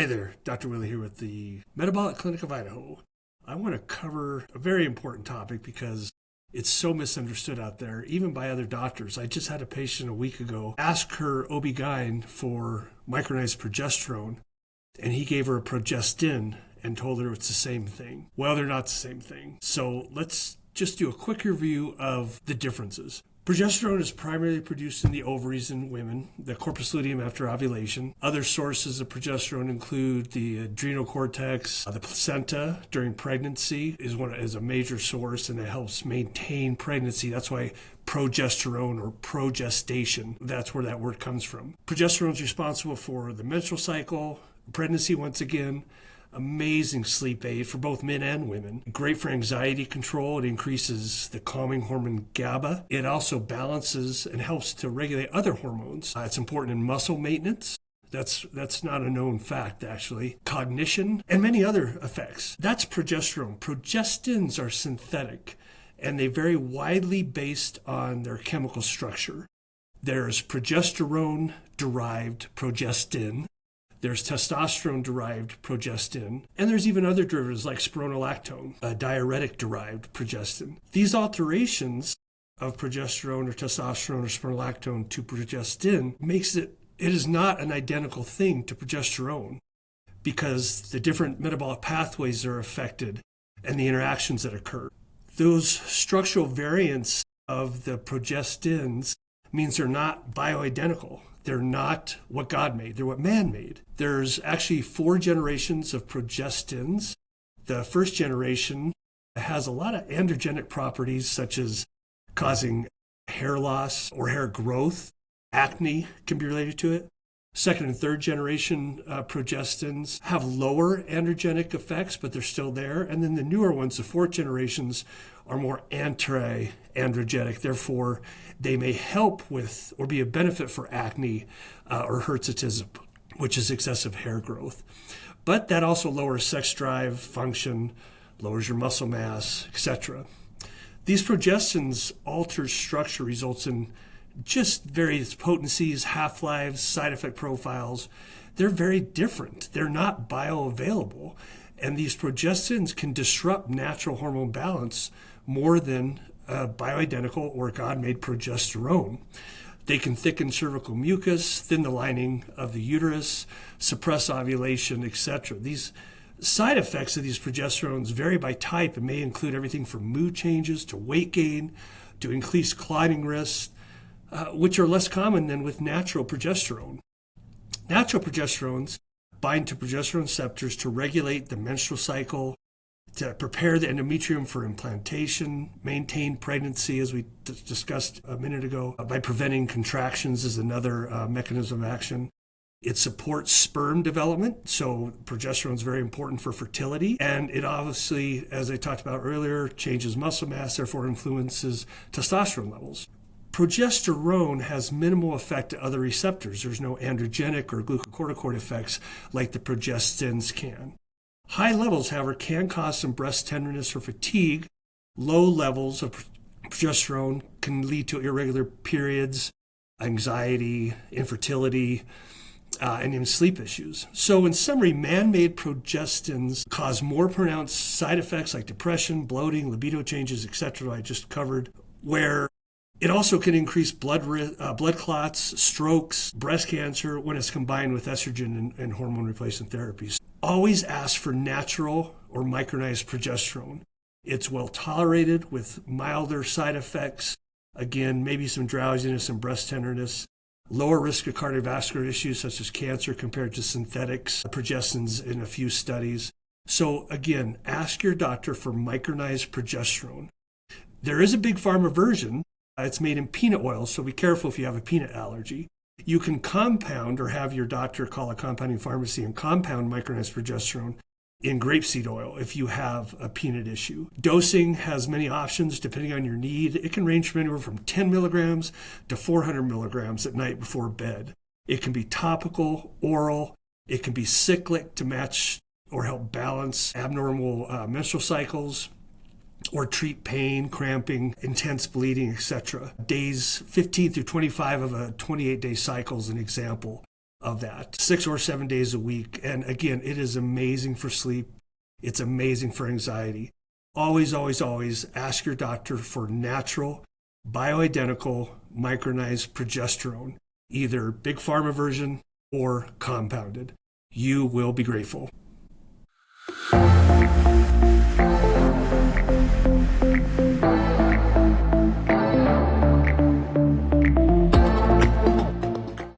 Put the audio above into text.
Hey there, Dr. Willey here with the Metabolic Clinic of Idaho. I want to cover a very important topic because it's so misunderstood out there, even by other doctors. I just had a patient a week ago ask her OB-GYN for micronized progesterone, and he gave her a Progestin and told her it's the same thing. Well, they're not the same thing. So let's just do a quick review of the differences. Progesterone is primarily produced in the ovaries in women, the corpus luteum after ovulation. Other sources of progesterone include the adrenal cortex, the placenta during pregnancy is a major source, and it helps maintain pregnancy. That's why progesterone or progestation, that's where that word comes from. Progesterone is responsible for the menstrual cycle, pregnancy once again. Amazing sleep aid for both men and women. Great for anxiety control. It increases the calming hormone GABA. It also balances and helps to regulate other hormones. It's important in muscle maintenance. That's not a known fact, actually. Cognition and many other effects. That's progesterone. Progestins are synthetic, and they vary widely based on their chemical structure. There's progesterone-derived progestin. There's testosterone-derived progestin, and there's even other derivatives like spironolactone, a diuretic-derived progestin. These alterations of progesterone or testosterone or spironolactone to progestin makes it is not an identical thing to progesterone because the different metabolic pathways are affected and the interactions that occur. Those structural variants of the progestins means they're not bioidentical. They're not what God made. They're what man made. There's actually 4 generations of progestins. The first generation has a lot of androgenic properties, such as causing hair loss or hair growth. Acne can be related to it. Second and third generation progestins have lower androgenic effects, but they're still there. And then the newer ones, the fourth generations, are more anti-androgenic. Therefore, they may help with or be a benefit for acne or hirsutism, which is excessive hair growth. But that also lowers sex drive, function, lowers your muscle mass, etc. These progestins alter structure, results in just various potencies, half-lives, side effect profiles. They're very different. They're not bioavailable. And these progestins can disrupt natural hormone balance more than bioidentical or God-made progesterone. They can thicken cervical mucus, thin the lining of the uterus, suppress ovulation, etc. These side effects of these progesterones vary by type and may include everything from mood changes to weight gain to increased clotting risks, which are less common than with natural progesterone. Natural progesterones bind to progesterone receptors to regulate the menstrual cycle, to prepare the endometrium for implantation, maintain pregnancy, as we discussed a minute ago, by preventing contractions is another mechanism of action. It supports sperm development, so progesterone is very important for fertility. And it obviously, as I talked about earlier, changes muscle mass, therefore influences testosterone levels. Progesterone has minimal effect to other receptors. There's no androgenic or glucocorticoid effects like the progestins can. High levels, however, can cause some breast tenderness or fatigue. Low levels of progesterone can lead to irregular periods, anxiety, infertility, and even sleep issues. So in summary, man-made progestins cause more pronounced side effects like depression, bloating, libido changes, etc. I just covered, where it also can increase blood clots, strokes, breast cancer when it's combined with estrogen and hormone replacement therapies. Always ask for natural or micronized progesterone. It's well tolerated with milder side effects. Again, maybe some drowsiness and breast tenderness. Lower risk of cardiovascular issues such as cancer compared to synthetics, progestins in a few studies. So again, ask your doctor for micronized progesterone. There is a big pharma version. It's made in peanut oil, so be careful if you have a peanut allergy. You can compound or have your doctor call a compounding pharmacy and compound micronized progesterone in grapeseed oil if you have a peanut issue. Dosing has many options depending on your need. It can range from anywhere from 10 milligrams to 400 milligrams at night before bed. It can be topical, oral. It can be cyclic to match or help balance abnormal menstrual cycles, or treat pain, cramping, intense bleeding, etc. Days 15 through 25 of a 28-day cycle is an example of that, 6 or 7 days a week. And again, it is amazing for sleep. It's amazing for anxiety. Always, always, always ask your doctor for natural, bioidentical, micronized progesterone, either big pharma version or compounded. You will be grateful.